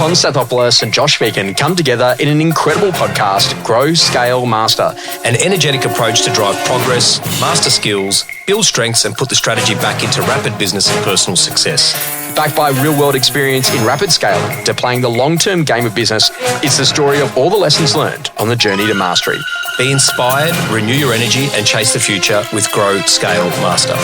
Con Stathopoulos and Josh Phegan come together in an incredible podcast, Grow, Scale, Master. An energetic approach to drive progress, master skills, build strengths and put the strategy back into rapid business and personal success. Backed by real-world experience in rapid scaling to playing the long-term game of business, it's the story of all the lessons learned on the journey to mastery. Be inspired, renew your energy and chase the future with Grow, Scale, Master.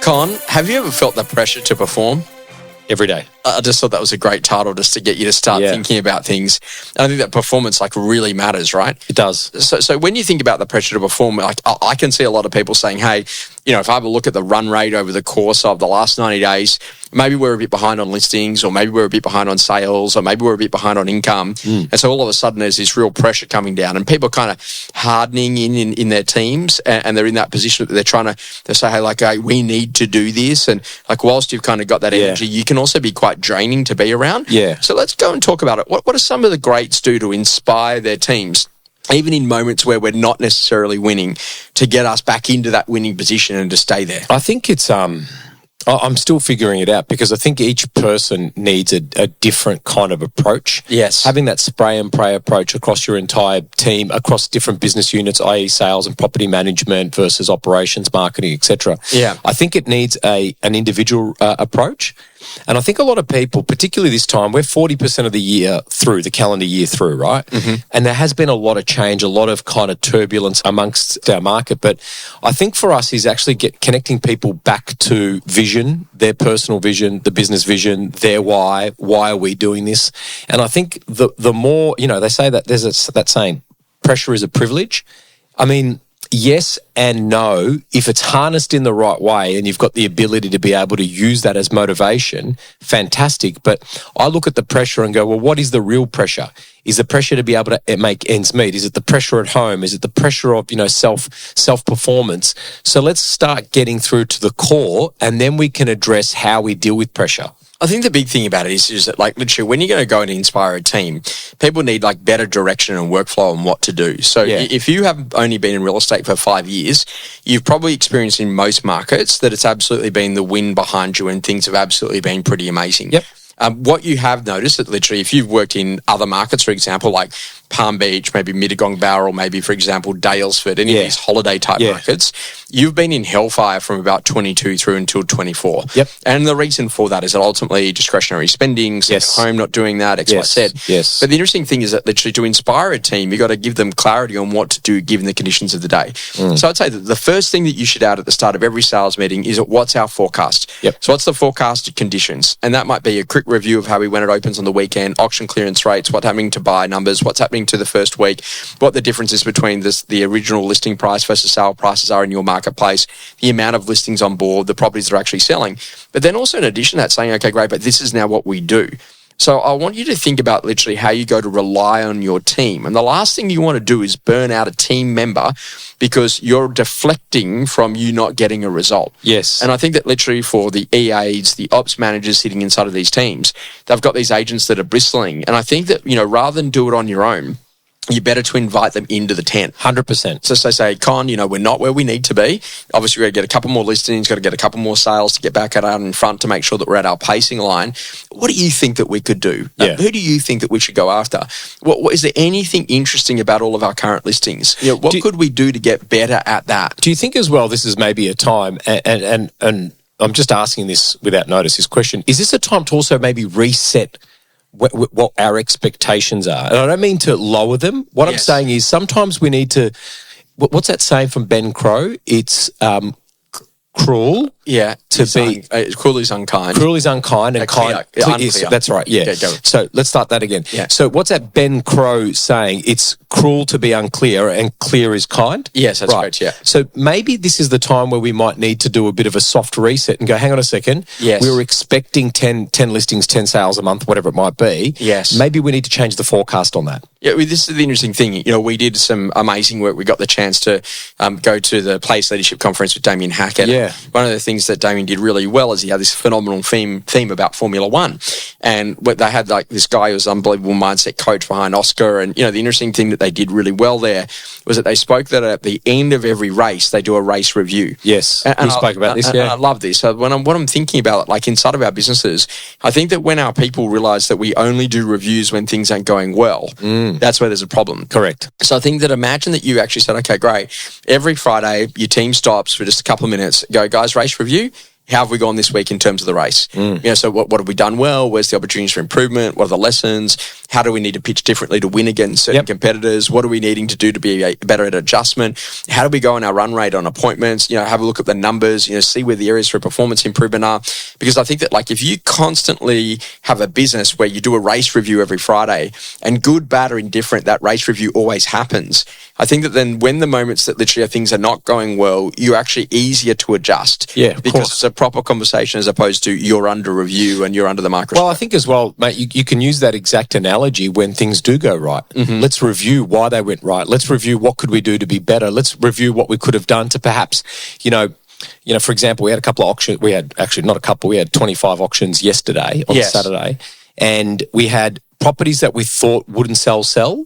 Con, have you ever felt the pressure to perform? Every day. I just thought that was a great title just to get you to start thinking about things. And I think that performance really matters, right? It does. So when you think about the pressure to perform, I can see a lot of people saying, hey, if I have a look at the run rate over the course of the last 90 days, maybe we're a bit behind on listings, or maybe we're a bit behind on sales, or maybe we're a bit behind on income. And so all of a sudden there's this real pressure coming down and people kind of hardening in their teams, and they're in that position that they're trying to, they say, hey, we need to do this. And whilst you've kind of got that energy, you can also be quite draining to be around. Yeah. So let's go and talk about it. What do some of the greats do to inspire their teams, even in moments where we're not necessarily winning, to get us back into that winning position and to stay there? I think it's I'm still figuring it out, because I think each person needs a different kind of approach. Yes. Having that spray and pray approach across your entire team, across different business units, i.e. sales and property management versus operations, marketing, etc. Yeah. I think it needs an individual approach. And I think a lot of people, particularly this time, we're 40% of the year through, the calendar year through, right? Mm-hmm. And there has been a lot of change, a lot of kind of turbulence amongst our market. But I think for us is actually connecting people back to vision, their personal vision, the business vision, their why are we doing this? And I think the more, they say that there's that saying, pressure is a privilege. I mean, yes and no. If it's harnessed in the right way and you've got the ability to be able to use that as motivation, fantastic. But I look at the pressure and go, well, what is the real pressure? Is the pressure to be able to make ends meet? Is it the pressure at home? Is it the pressure of, self-performance? So let's start getting through to the core, and then we can address how we deal with pressure. I think the big thing about it is that, literally, when you're going to go and inspire a team, people need better direction and workflow on what to do. So if you have only been in real estate for 5 years, you've probably experienced in most markets that it's absolutely been the wind behind you and things have absolutely been pretty amazing. Yep. What you have noticed that literally, if you've worked in other markets, for example, like Palm Beach, maybe Mittagong Barrel, maybe, for example, Daylesford, any of these holiday type markets, you've been in hellfire from about 22 through until 24. Yep. And the reason for that is that ultimately discretionary spending, at home not doing that, X, Y, Z. Yes. But the interesting thing is that literally to inspire a team, you've got to give them clarity on what to do given the conditions of the day. So I'd say that the first thing that you should add at the start of every sales meeting is what's our forecast? Yep. So what's the forecasted conditions? And that might be a quick review of how we when it opens on the weekend, auction clearance rates, what's happening to buy numbers, what's happening to the first week, what the differences between the original listing price versus sale prices are in your marketplace, the amount of listings on board, the properties that are actually selling. But then also in addition to that, saying, okay, great, but this is now what we do. So I want you to think about literally how you go to rely on your team. And the last thing you want to do is burn out a team member because you're deflecting from you not getting a result. Yes. And I think that literally for the EAs, the ops managers sitting inside of these teams, they've got these agents that are bristling. And I think that, rather than do it on your own, you're better to invite them into the tent. 100%. So say, Con, we're not where we need to be. Obviously, we've got to get a couple more listings, got to get a couple more sales to get back out in front to make sure that we're at our pacing line. What do you think that we could do? Who do you think that we should go after? What is there anything interesting about all of our current listings? What could we do to get better at that? Do you think as well this is maybe a time, and I'm just asking this without notice, this question, is this a time to also maybe reset what our expectations are? And I don't mean to lower them. What I'm saying is sometimes we need to, what's that saying from Ben Crow? It's cruel. Yeah. Cruel is unkind. Cruel is unkind and kind. Unclear. That's right. Yeah. Okay, go. So let's start that again. Yeah. So what's that Ben Crow saying? It's cruel to be unclear and clear is kind. Yes, that's right. Yeah. So maybe this is the time where we might need to do a bit of a soft reset and go, hang on a second. Yes. We were expecting 10 listings, 10 sales a month, whatever it might be. Yes. Maybe we need to change the forecast on that. Yeah, this is the interesting thing. You know, we did some amazing work. We got the chance to go to the Place Leadership Conference with Damien Hackett. Yeah. One of the things that Damien did really well is he had this phenomenal theme about Formula One. And they had like this guy who was an unbelievable mindset coach behind Oscar. And, you know, the interesting thing that they did really well there was that they spoke that at the end of every race, they do a race review. Yes, and we spoke about this, yeah. And I love this. So what I'm thinking about, like inside of our businesses, I think that when our people realize that we only do reviews when things aren't going well, that's where there's a problem. Correct. So I think that imagine that you actually said, okay, great. Every Friday, your team stops for just a couple of minutes. Go, guys, race review. How have we gone this week in terms of the race? You know, so what have we done well? Where's the opportunities for improvement? What are the lessons? How do we need to pitch differently to win against certain competitors? What are we needing to do to be better at adjustment? How do we go on our run rate on appointments? You know, have a look at the numbers, you know, see where the areas for performance improvement are. Because I think that like if you constantly have a business where you do a race review every Friday and good, bad or indifferent, that race review always happens. I think that then when the moments that literally things are not going well, you're actually easier to adjust. Yeah, of because course. it's a proper conversation as opposed to you're under review and you're under the microscope. Well, I think as well, mate, you can use that exact analogy when things do go right. Let's review why they went right. Let's review what could we do to be better. Let's review what we could have done to perhaps, you know, for example, we had a couple of auctions. We had actually not a couple. We had 25 auctions yesterday on Saturday, and we had properties that we thought wouldn't sell,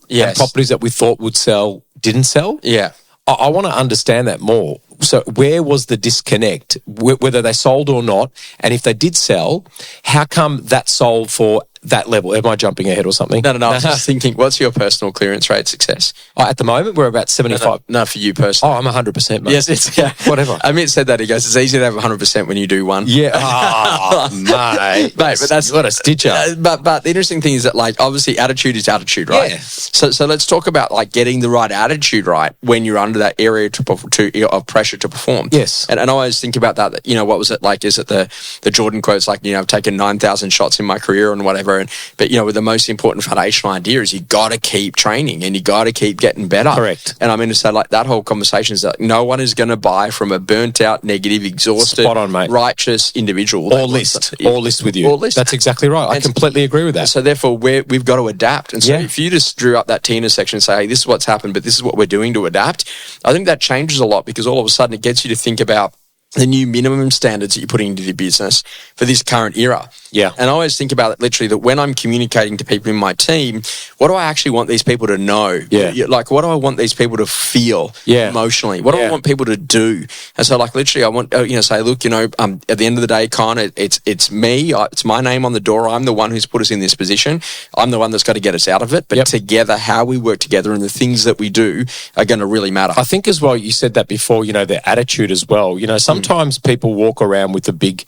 and properties that we thought would sell didn't sell. Yeah. I want to understand that more. So where was the disconnect, whether they sold or not? And if they did sell, how come that sold for that level? Am I jumping ahead or something? No. I was just thinking, what's your personal clearance rate success? At the moment, we're about 75. No, for you personally. Oh, I'm 100%, mate. Yes, it's whatever. Amit said that. He goes, it's easy to have 100% when you do one. Yeah. Oh, mate. But that's what a stitcher. But the interesting thing is that, like, obviously attitude is attitude, right? Yeah. So let's talk about, like, getting the right attitude right when you're under that area of pressure to perform. Yes. And I always think about that, you know, what was it like? Is it the Jordan quotes, like, you know, I've taken 9,000 shots in my career and whatever. But, you know, the most important foundational idea is you got to keep training and you got to keep getting better. Correct. And I mean to say, like, that whole conversation is that no one is going to buy from a burnt out, negative, exhausted, spot on, mate, righteous individual. Or list with you. Or list. That's exactly right. I completely agree with that. So therefore, we've got to adapt. And so if you just drew up that Tina section and say, hey, this is what's happened, but this is what we're doing to adapt, I think that changes a lot because all of a sudden it gets you to think about the new minimum standards that you're putting into the business for this current era. Yeah. And I always think about it literally that when I'm communicating to people in my team, what do I actually want these people to know? Yeah. Like, what do I want these people to feel emotionally? What do I want people to do? And so, like, literally, I want, say, look, at the end of the day, Con, it's me. It's my name on the door. I'm the one who's put us in this position. I'm the one that's got to get us out of it. But together, how we work together and the things that we do are going to really matter. I think as well, you said that before, their attitude as well. Sometimes people walk around with a big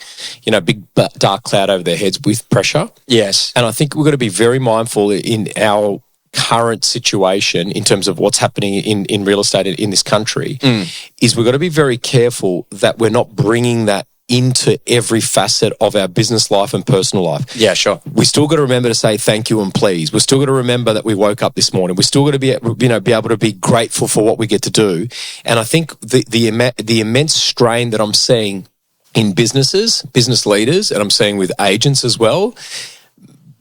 dark cloud over their heads with pressure. Yes. And I think we've got to be very mindful in our current situation in terms of what's happening in real estate in this country is we've got to be very careful that we're not bringing that into every facet of our business life and personal life. Yeah, sure. We still got to remember to say thank you and please. We're still got to remember that we woke up this morning. We're still got to be able to be grateful for what we get to do. And I think the immense strain that I'm seeing in businesses, business leaders, and I'm seeing with agents as well,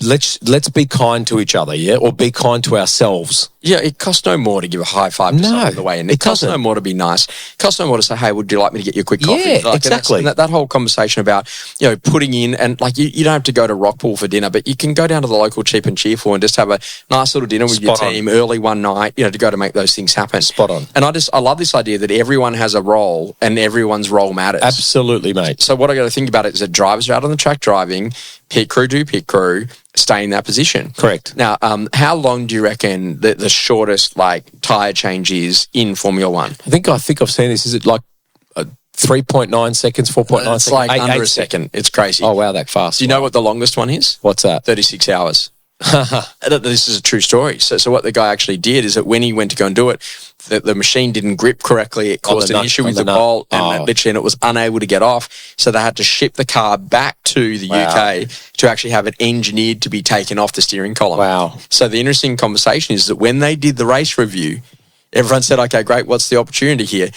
let's be kind to each other, or be kind to ourselves. Yeah, it costs no more to give a high five to someone on the way in. It costs no more to be nice. It costs no more to say, hey, would you like me to get you a quick coffee? Yeah, exactly. And that whole conversation about, putting in, and like you don't have to go to Rockpool for dinner, but you can go down to the local Cheap and Cheerful and just have a nice little dinner with your team early one night, to go to make those things happen. Spot on. And I love this idea that everyone has a role and everyone's role matters. Absolutely, mate. So what I got to think about it is that drivers are out on the track driving, pit crew, stay in that position. Correct. Now, how long do you reckon the shortest tyre change is in Formula One? I think I've seen this. Is it like 3.9 seconds, 4.9 seconds? It's like under a second. It's crazy. Oh, wow, that fast. Do you know what the longest one is? What's that? 36 hours. This is a true story. So what the guy actually did is that when he went to go and do it, the machine didn't grip correctly. It caused an issue with the bolt, and it was unable to get off. So they had to ship the car back to the UK to actually have it engineered to be taken off the steering column. Wow. So the interesting conversation is that when they did the race review, everyone said, okay, great, what's the opportunity here?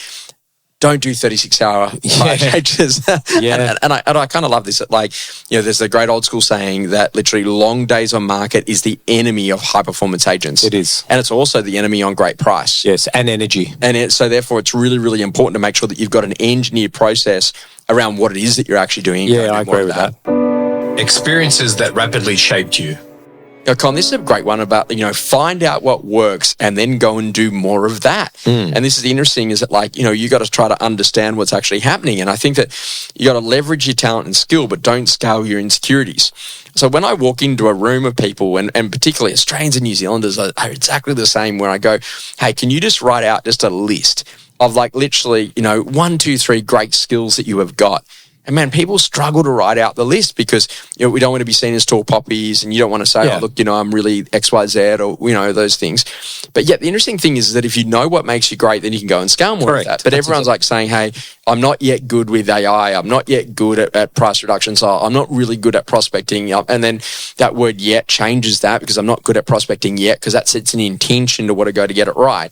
don't do 36-hour changes. Yeah. and I kind of love this. Like, there's a great old school saying that literally long days on market is the enemy of high performance agents. It is. And it's also the enemy on great price. Yes, and energy. And so therefore it's really, really important to make sure that you've got an engineered process around what it is that you're actually doing. Yeah, I agree with that. Experiences that rapidly shaped you. Con, this is a great one about, find out what works and then go and do more of that. And this is the interesting is that, like, you got to try to understand what's actually happening. And I think that you got to leverage your talent and skill, but don't scale your insecurities. So when I walk into a room of people, and particularly Australians and New Zealanders are exactly the same, where I go, hey, can you just write out just a list of, like, literally, 1, 2, 3 great skills that you have got? And man, people struggle to write out the list because we don't want to be seen as tall poppies, and you don't want to say, oh, look, I'm really XYZ or, those things. But yet the interesting thing is that if you know what makes you great, then you can go and scale more of that. But everyone's like saying, hey, I'm not yet good with AI. I'm not yet good at price reduction. So I'm not really good at prospecting. And then that word yet changes that because I'm not good at prospecting yet, because that sets an intention to what to go to get it right.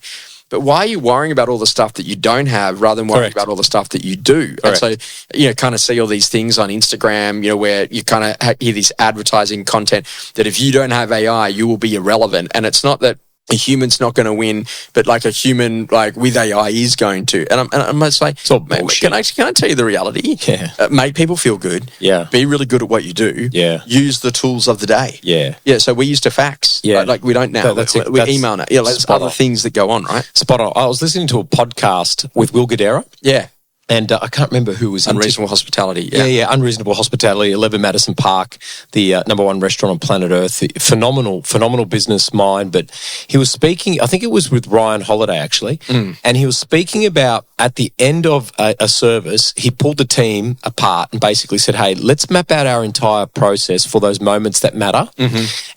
But why are you worrying about all the stuff that you don't have rather than worrying about all the stuff that you do? Correct. And so, kind of see all these things on Instagram, where you kind of hear this advertising content that if you don't have AI, you will be irrelevant. And it's not that a human's not going to win, but like a human, like with AI, is going to. And I'm just like, it's all bullshit. Can I tell you the reality? Yeah. Make people feel good. Yeah. Be really good at what you do. Yeah. Use the tools of the day. Yeah. Yeah. So we used to fax. Yeah. Like we don't now. We email now. Yeah. There's other things that go on, right? Spot on. I was listening to a podcast with Will Guidera. Yeah. And I can't remember who was Unreasonable Hospitality. Yeah, Unreasonable Hospitality, 11 Madison Park, the number one restaurant on planet Earth. Phenomenal business mind. But he was speaking, I think it was with Ryan Holiday, actually. And he was speaking about at the end of a service, he pulled the team apart and basically said, hey, let's map out our entire process for those moments that matter.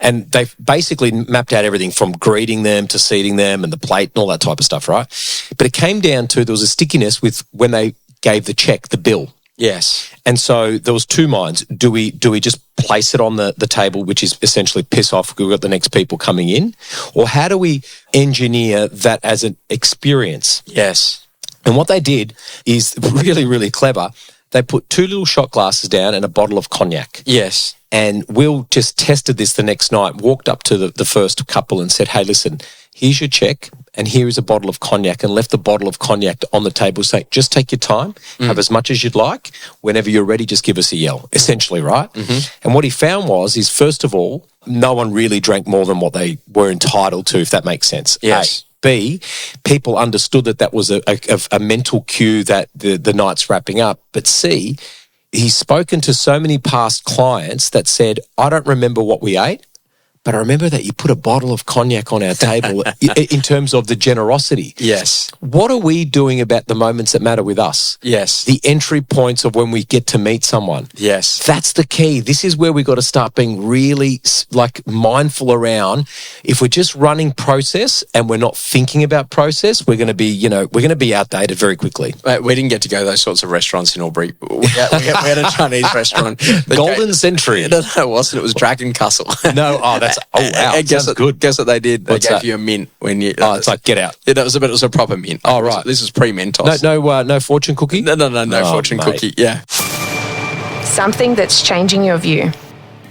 And they basically mapped out everything from greeting them to seating them and the plate and all that type of stuff, right? But it came down to, there was a stickiness with when they gave the check, the bill. Yes. And so there was two minds. Do we just place it on the table, which is essentially piss off, we've got the next people coming in? Or how do we engineer that as an experience? Yes. And what they did is really, really clever. They put 2 little shot glasses down and a bottle of cognac. Yes. And Will just tested this the next night, walked up to the first couple and said, hey, listen, here's your check and here is a bottle of cognac, and left the bottle of cognac on the table saying, just take your time, have as much as you'd like. Whenever you're ready, just give us a yell, essentially, right? And what he found is first of all, no one really drank more than what they were entitled to, if that makes sense. Yes. B, people understood that was a mental cue that the night's wrapping up. But C, he's spoken to so many past clients that said, I don't remember what we ate, but I remember that you put a bottle of cognac on our table in terms of the generosity. Yes. What are we doing about the moments that matter with us? Yes. The entry points of when we get to meet someone. Yes. That's the key. This is where we got to start being really mindful around. If we're just running process and we're not thinking about process, we're going to be outdated very quickly. We didn't get to go to those sorts of restaurants in Albury. We had a Chinese restaurant. Golden Century. No, it wasn't. It was Dragon Castle. No, wow. Guess good. Guess what they did? They What's gave that? you a mint when you. Oh, it's like get out. It was a proper mint. Oh, right. This was pre-Mentos. No fortune cookie. No fortune cookie. Yeah. Something that's changing your view.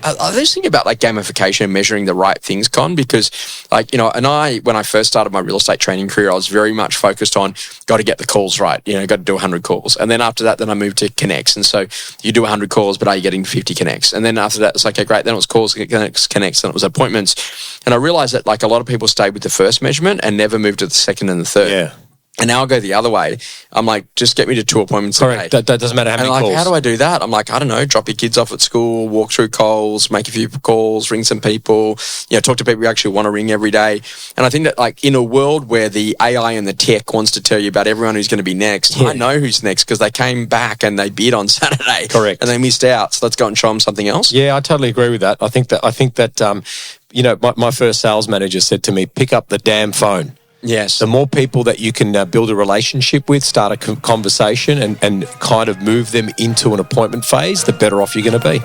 I was thinking about like gamification and measuring the right things, Con, because when I first started my real estate training career, I was very much focused on got to get the calls right, got to do 100 calls. And then after that, then I moved to connects. And so you do 100 calls, but are you getting 50 connects? And then after that, it's like, okay, great. Then it was calls, connects, then it was appointments. And I realized that like a lot of people stayed with the first measurement and never moved to the second and the third. Yeah. And now I'll go the other way. I'm like, just get me to 2 appointments Correct. a day. That doesn't matter how many calls. How do I do that? I'm like, I don't know, drop your kids off at school, walk through Coles, make a few calls, ring some people, talk to people you actually want to ring every day. And I think that like in a world where the AI and the tech wants to tell you about everyone who's going to be next, I know who's next because they came back and they bid on Saturday. Correct. And they missed out. So let's go and show them something else. Yeah, I totally agree with that. I think that my first sales manager said to me, pick up the damn phone. Yes. The more people that you can build a relationship with, start a conversation and kind of move them into an appointment phase, the better off you're going to be.